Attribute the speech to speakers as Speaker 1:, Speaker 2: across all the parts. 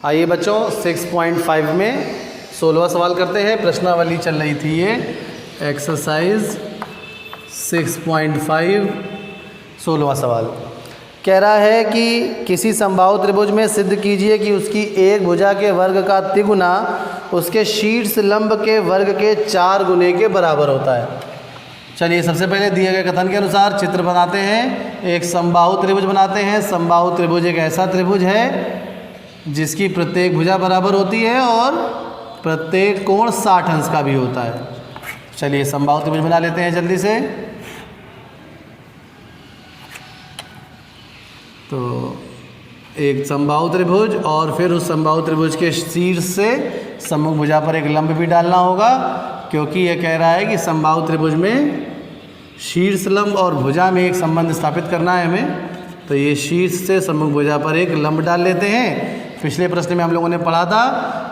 Speaker 1: आइए बच्चों 6.5 में 16वां सवाल करते हैं। प्रश्नावली चल रही थी ये एक्सरसाइज 6.5 16वां सवाल कह रहा है कि किसी समबाहु त्रिभुज में सिद्ध कीजिए कि उसकी एक भुजा के वर्ग का तिगुना उसके शीर्ष लंब के वर्ग के 4 गुने के बराबर होता है। चलिए सबसे पहले दिए गए कथन के अनुसार चित्र बनाते हैं। एक समबाहु त्रिभुज बनाते हैं। समबाहु त्रिभुज एक ऐसा त्रिभुज है जिसकी प्रत्येक भुजा बराबर होती है और प्रत्येक कोण 60 अंश का भी होता है। चलिए समबाहु त्रिभुज बना लेते हैं जल्दी से। तो एक समबाहु त्रिभुज और फिर उस समबाहु त्रिभुज के शीर्ष से सम्मुख भुजा पर एक लंब भी डालना होगा, क्योंकि यह कह रहा है कि समबाहु त्रिभुज में शीर्ष लंब और भुजा में एक संबंध स्थापित करना है हमें। तो ये शीर्ष से सम्मुख भुजा पर एक लंब डाल लेते हैं। पिछले प्रश्न में हम लोगों ने पढ़ा था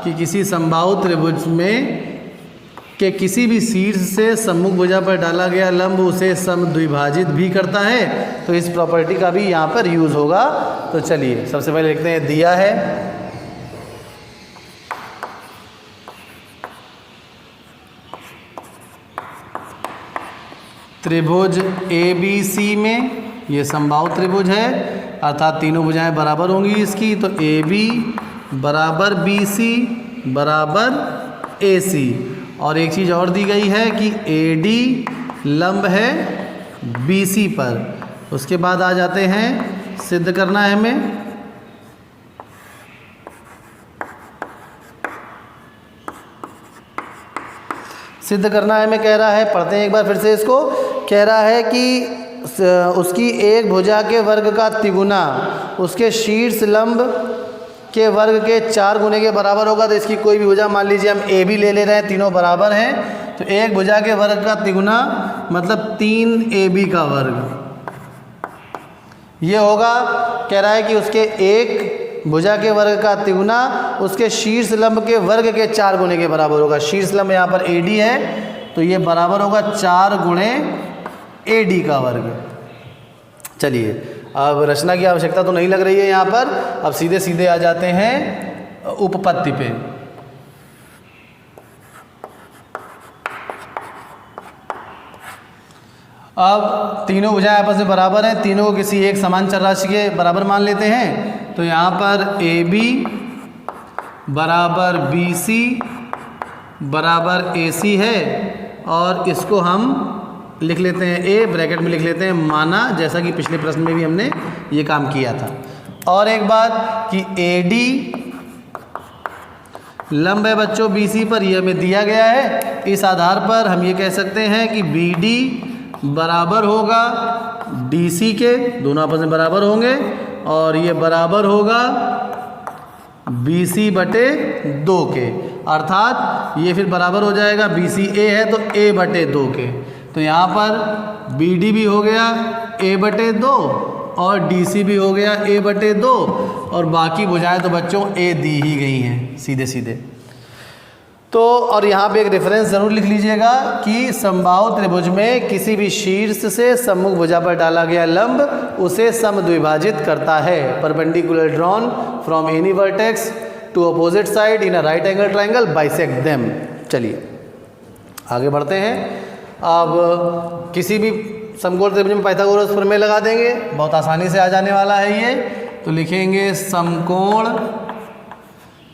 Speaker 1: कि किसी समबाहु त्रिभुज में के किसी भी शीर्ष से सम्मुख भुजा पर डाला गया लंब उसे समद्विभाजित भी करता है। तो इस प्रॉपर्टी का भी यहाँ पर यूज़ होगा। तो चलिए सबसे पहले लिखते हैं दिया है त्रिभुज ABC में, ये समबाहु त्रिभुज है अर्थात तीनों भुजाएं बराबर होंगी इसकी। तो AB बराबर BC बराबर AC। और एक चीज़ और दी गई है कि AD लंब है BC पर। उसके बाद आ जाते हैं सिद्ध करना है हमें सिद्ध करना है हमें कह रहा है। पढ़ते हैं एक बार फिर से इसको। कह रहा है कि उसकी एक भुजा के वर्ग का तिगुना उसके शीर्ष लंब के वर्ग के 4 गुने के बराबर होगा। तो इसकी कोई भी भुजा, मान लीजिए हम AB ले रहे हैं, तीनों बराबर हैं। तो एक भुजा के वर्ग का तिगुना मतलब 3AB का वर्ग ये होगा। कह रहा है कि उसके एक भुजा के वर्ग का तिगुना उसके शीर्ष लंब के वर्ग के 4 गुने के बराबर होगा। शीर्ष लंब यहाँ पर AD है तो ये बराबर होगा 4 गुणे AD का वर्ग। चलिए अब रचना की आवश्यकता तो नहीं लग रही है यहाँ पर। अब सीधे सीधे आ जाते हैं उपपत्ति पे। अब तीनों भुजाएं आपस में बराबर हैं, तीनों को किसी एक समान चर राशि के बराबर मान लेते हैं। तो यहाँ पर AB बराबर BC बराबर AC है और इसको हम लिख लेते हैं A, ब्रैकेट में लिख लेते हैं माना, जैसा कि पिछले प्रश्न में भी हमने ये काम किया था। और एक बात कि AD लंब है बच्चों BC पर, यह हमें दिया गया है। इस आधार पर हम ये कह सकते हैं कि BD बराबर होगा DC के, दोनों आपस में बराबर होंगे, और ये बराबर होगा BC बटे 2 के। अर्थात ये फिर बराबर हो जाएगा BCA है तो A बटे 2 के। तो यहाँ पर BD भी हो गया A बटे 2 और DC भी हो गया A बटे 2 और बाकी भुजाएं तो बच्चों A दी ही गई हैं सीधे सीधे। तो और यहाँ पे एक रेफरेंस ज़रूर लिख लीजिएगा कि समबाहु त्रिभुज में किसी भी शीर्ष से सम्मुख भुजा पर डाला गया लंब उसे समद्विभाजित करता है। Perpendicular drawn from any vertex to opposite side in a right angle triangle bisect them. चलिए आगे बढ़ते हैं। अब किसी भी समकोण त्रिभुज में पाइथागोरस प्रमेय लगा देंगे, बहुत आसानी से आ जाने वाला है ये। तो लिखेंगे समकोण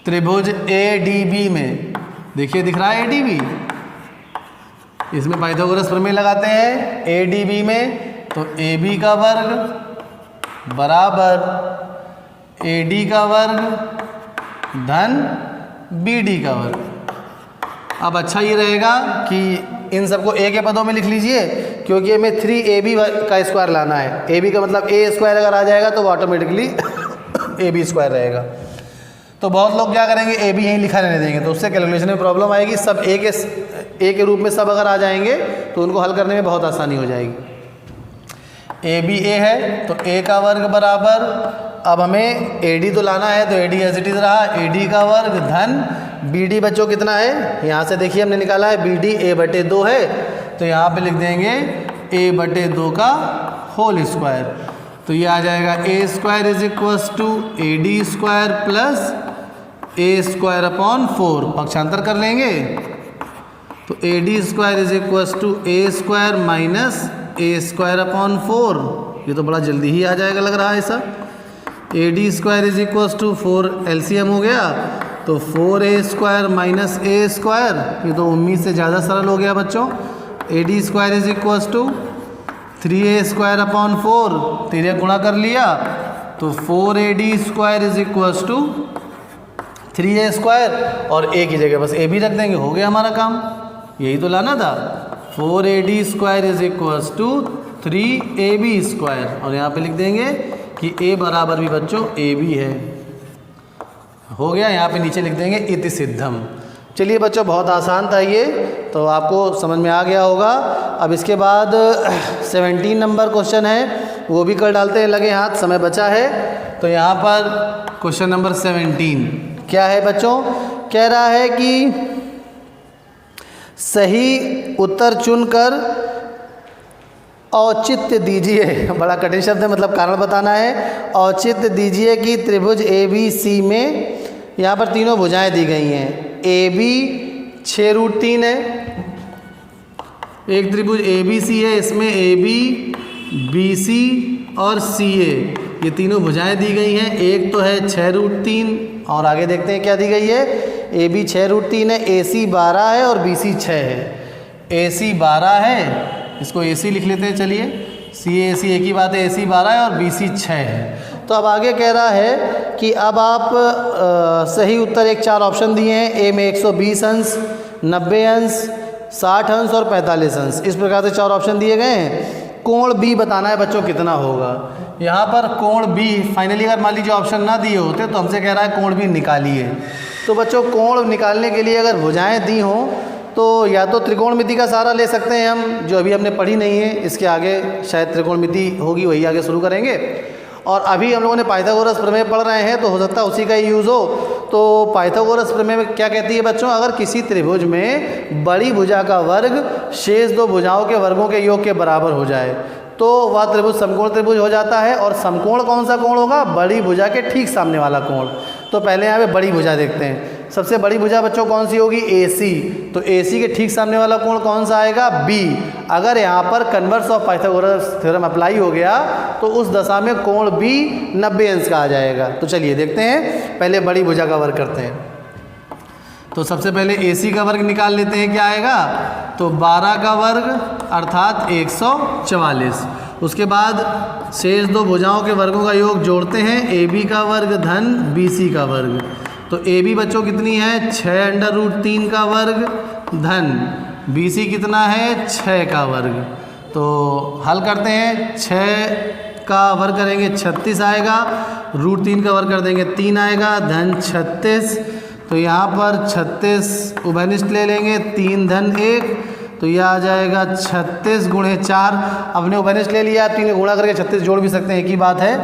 Speaker 1: त्रिभुज ADB में, देखिए दिख रहा है ADB, इसमें पाइथागोरस प्रमेय लगाते हैं ADB में। तो AB का वर्ग बराबर AD का वर्ग धन BD का वर्ग। अब अच्छा ये रहेगा कि इन सबको A के पदों में लिख लीजिए, क्योंकि हमें 3AB का स्क्वायर लाना है। AB का मतलब A स्क्वायर अगर आ जाएगा तो ऑटोमेटिकली AB स्क्वायर रहेगा। तो बहुत लोग क्या करेंगे AB यहीं लिखा रहने देंगे, तो उससे कैलकुलेशन में प्रॉब्लम आएगी। सब A के रूप में सब अगर आ जाएंगे तो उनको हल करने में बहुत आसानी हो जाएगी। AB A है तो A का वर्ग बराबर, अब हमें AD तो लाना है तो AD एज इट इज रहा, AD का वर्ग धन BD बच्चों कितना है, यहाँ से देखिए हमने निकाला है BD A बटे 2 है। तो यहाँ पे लिख देंगे A बटे 2 का होल स्क्वायर। तो ये आ जाएगा a square is equals to a D square plus a square upon 4, पक्षांतर कर लेंगे तो a D square is equal to a square minus a square upon 4। ये तो बड़ा जल्दी ही आ जाएगा लग रहा है ऐसा। A D square is equal to 4 LCM हो गया तो 4a square minus a square, ये तो उम्मीद से ज़्यादा सरल हो गया बच्चों। A D square is equal to 3a square upon 4, 3 गुणा कर लिया तो 4ad square is equal to 3a square और a की जगह बस a भी रख देंगे, हो गया हमारा काम। यही तो लाना था। 4ad square is equal to 3ab square और यहाँ पे लिख देंगे कि a बराबर भी बच्चों a भी है, हो गया। यहाँ पे नीचे लिख देंगे इति सिद्धम। चलिए बच्चों बहुत आसान था ये, तो आपको समझ में आ गया होगा। अब इसके बाद 17 नंबर क्वेश्चन है, वो भी कर डालते हैं, लगे हाथ, समय बचा है। तो यहाँ पर क्वेश्चन नंबर 17 क्या है बच्चों, कह रहा है कि सही उत्तर चुनकर औचित्य दीजिए, बड़ा कठिन शब्द है, मतलब कारण बताना है। औचित्य दीजिए कि त्रिभुज ए बी सी में यहाँ पर तीनों भुजाएं दी गई हैं। ए बी 6√3 है, एक त्रिभुज ए बी सी है, इसमें ए बी बी सी और सी ए ये तीनों भुजाएं दी गई हैं। एक तो है 6√3 और आगे देखते हैं क्या दी गई है। ए बी 6√3 है, ए सी 12 है और बी सी 6 है। ए सी 12 है, इसको ए सी लिख लेते हैं, चलिए ए सी एक ही बात है, ए सी 12 है और बी सी 6 है। तो अब आगे कह रहा है कि अब आप सही उत्तर एक 4 ऑप्शन दिए हैं। ए में 120 अंश, 90 अंश, 60 अंश और 45 अंश, इस प्रकार से 4 ऑप्शन दिए गए हैं। कोण बी बताना है बच्चों कितना होगा। यहाँ पर कोण बी फाइनली अगर मान लीजिए ऑप्शन ना दिए होते तो हमसे कह रहा है कोण बी निकालिए। तो बच्चों कोण निकालने के लिए अगर भुजाएं दी हों तो या तो त्रिकोणमिति का सहारा ले सकते हैं हम, जो अभी हमने पढ़ी नहीं है, इसके आगे शायद त्रिकोणमिति होगी, वही आगे शुरू करेंगे। और अभी हम लोगों ने पाइथागोरस प्रमेय पढ़ रहे हैं तो हो सकता है उसी का ही यूज़ हो। तो पाइथागोरस प्रमेय में क्या कहती है बच्चों, अगर किसी त्रिभुज में बड़ी भुजा का वर्ग शेष 2 भुजाओं के वर्गों के योग के बराबर हो जाए तो वह त्रिभुज समकोण त्रिभुज हो जाता है। और समकोण कौन सा कोण होगा, बड़ी भुजा के ठीक सामने वाला कोण। तो पहले यहाँ पे बड़ी भुजा देखते हैं। सबसे बड़ी भुजा बच्चों कौन सी होगी, AC। तो AC के ठीक सामने वाला कोण कौन सा आएगा, B। अगर यहाँ पर converse of Pythagoras theorem apply हो गया तो उस दशा में कोण B 90 अंश का आ जाएगा। तो चलिए देखते हैं, पहले बड़ी भुजा का वर्ग करते हैं। तो सबसे पहले AC का वर्ग निकाल लेते हैं, क्या आएगा, तो 12 का वर्ग अर्थात 144। उसके बाद शेष 2 भुजाओं के वर्गों का योग जोड़ते हैं, AB का वर्ग धन BC का वर्ग। तो AB बच्चों कितनी है, 6√3 का वर्ग धन BC कितना है, 6 का वर्ग। तो हल करते हैं, 6 का वर्ग करेंगे 36 आएगा, √3 का वर्ग कर देंगे 3 आएगा, धन 36। तो यहाँ पर 36 उभयनिष्ठ ले लेंगे, 3 धन 1, तो यह आ जाएगा 36 गुणे 4। अपने उभयनिष्ठ ले लिया, 3 गुणा करके 36 जोड़ भी सकते हैं, एक ही बात है।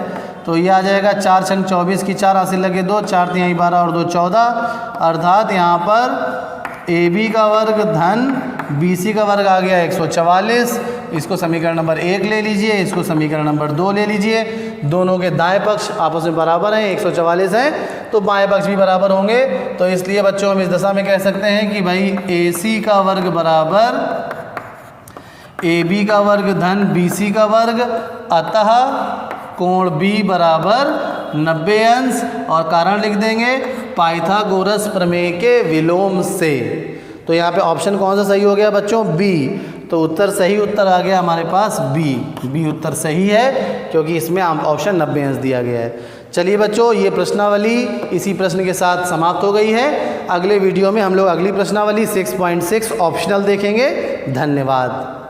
Speaker 1: तो यह आ जाएगा 4 छंग 24 की 4 हासिल लगे 2, 4 तिहाई 12 और 2 14, अर्थात यहाँ पर AB का वर्ग धन BC का वर्ग आ गया 144। इसको समीकरण नंबर 1 ले लीजिए, इसको समीकरण नंबर 2 ले लीजिए। दोनों के दाएं पक्ष आपस में बराबर हैं, 144 हैं, तो बाएं पक्ष भी बराबर होंगे। तो इसलिए बच्चों हम इस दशा में कह सकते हैं कि भाई AC का वर्ग बराबर AB का वर्ग धन BC का वर्ग, अतः कोण B बराबर 90 अंश। और कारण लिख देंगे पाइथागोरस प्रमेय के विलोम से। तो यहाँ पे ऑप्शन कौन सा सही हो गया बच्चों, B। तो उत्तर सही उत्तर आ गया हमारे पास B उत्तर सही है, क्योंकि इसमें ऑप्शन 90 अंश दिया गया है। चलिए बच्चों, ये प्रश्नावली इसी प्रश्न के साथ समाप्त हो गई है। अगले वीडियो में हम लोग अगली प्रश्नावली 6.6 ऑप्शनल देखेंगे। धन्यवाद।